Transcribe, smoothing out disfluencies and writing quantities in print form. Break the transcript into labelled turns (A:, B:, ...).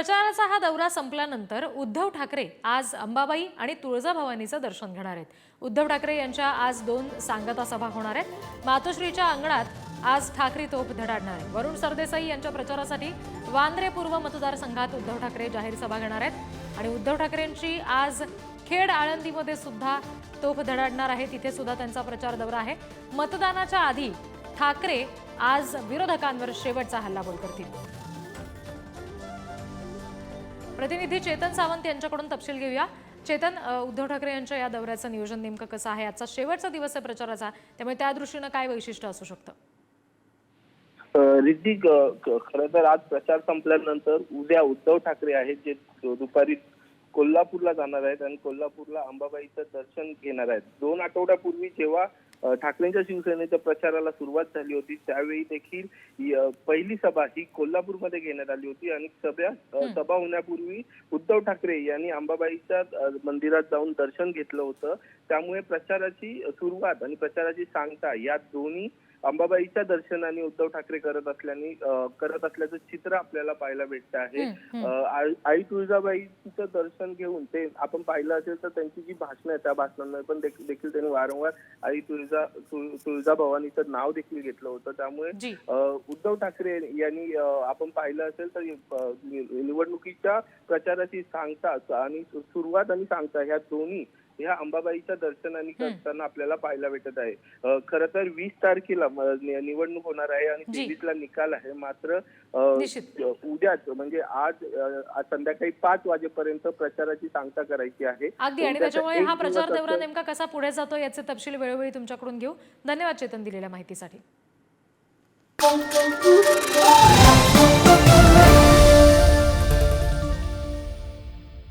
A: प्रचाराचा हा दौरा संपल्यानंतर उद्धव ठाकरे आज अंबाबाई आणि तुळजाभवानीचं दर्शन घेणार आहेत। उद्धव ठाकरे यांच्या आज 2 सांगता सभा होणार आहेत। मातोश्रीच्या अंगणात आज ठाकरे तोफ धडाडणार आहे। वरुण सरदेसाई यांच्या प्रचारासाठी वांद्रे पूर्व मतदारसंघात उद्धव ठाकरे जाहीर सभा घेणार आहेत आणि उद्धव ठाकरेंची आज खेड आळंदीमध्ये सुद्धा तोफ धडाडणार आहे। तिथे सुद्धा त्यांचा प्रचार दौरा आहे। मतदानाच्या आधी ठाकरे आज विरोधकांवर शेवटचा हल्लाबोल करतील। प्रतिनिधी चेतन सावंत यांच्याकडून तपशील घेऊया। चेतन, उद्धव ठाकरे यांच्या या दौऱ्याचं नियोजन नेमकं कसं आहे? आजचा शेवटचा दिवस आहे प्रचाराचा, त्यामुळे त्या दृष्टीने काय वैशिष्ट्य असू शकतं?
B: रिद्धी, खरं तर आज प्रचार संपल्यानंतर उद्या उद्धव ठाकरे आहेत जे दुपारी कोल्हापूरला जाणार आहेत आणि कोल्हापूरला अंबाबाईचं दर्शन घेणार आहेत। 2 आठवड्यापूर्वी जेव्हा ठाकरेंच्या शिवसेनेच्या प्रचाराला सुरुवात झाली होती त्यावेळी देखील पहिली सभा ही कोल्हापूरमध्ये घेण्यात आली होती आणि सभा होण्यापूर्वी उद्धव ठाकरे यांनी अंबाबाईच्या मंदिरात जाऊन दर्शन घेतलं होतं। त्यामुळे प्रचाराची सुरुवात आणि प्रचाराची सांगता या दोन्ही अंबाबाईच्या दर्शनाने उद्धव ठाकरे करत असल्याचं चित्र आपल्याला पाहायला भेटतं आहे। आई तुळजाबाईचं दर्शन घेऊन ते आपण पाहिलं असेल तर त्यांची जी भाषणं आहेत त्या भाषणांमध्ये पण देखील त्यांनी वारंवार आई तुळजाभवानीचं नाव देखील घेतलं होतं। त्यामुळे उद्धव ठाकरे यांनी आपण पाहिलं असेल तर निवडणुकीच्या प्रचाराची सांगता आणि सुरुवात आणि सांगता ह्या दोन्ही ह्या अंबाबाईच्या दर्शनाने करताना आपल्याला पाहायला भेटत आहे। खरं तर 20 तारखेला निवडणूक होणार आहे आणि 23 ला निकाल आहे। मात्र उद्याच म्हणजे आज संध्याकाळी 5 वाजेपर्यंत प्रचाराची सांगता करायची आहे।
A: अगदी, आणि त्याच्यामुळे हा प्रचार दौरा नेमका कसा पुढे जातो याचे तपशील वेळोवेळी तुमच्याकडून घेऊ। धन्यवाद चेतन दिलेल्या माहितीसाठी।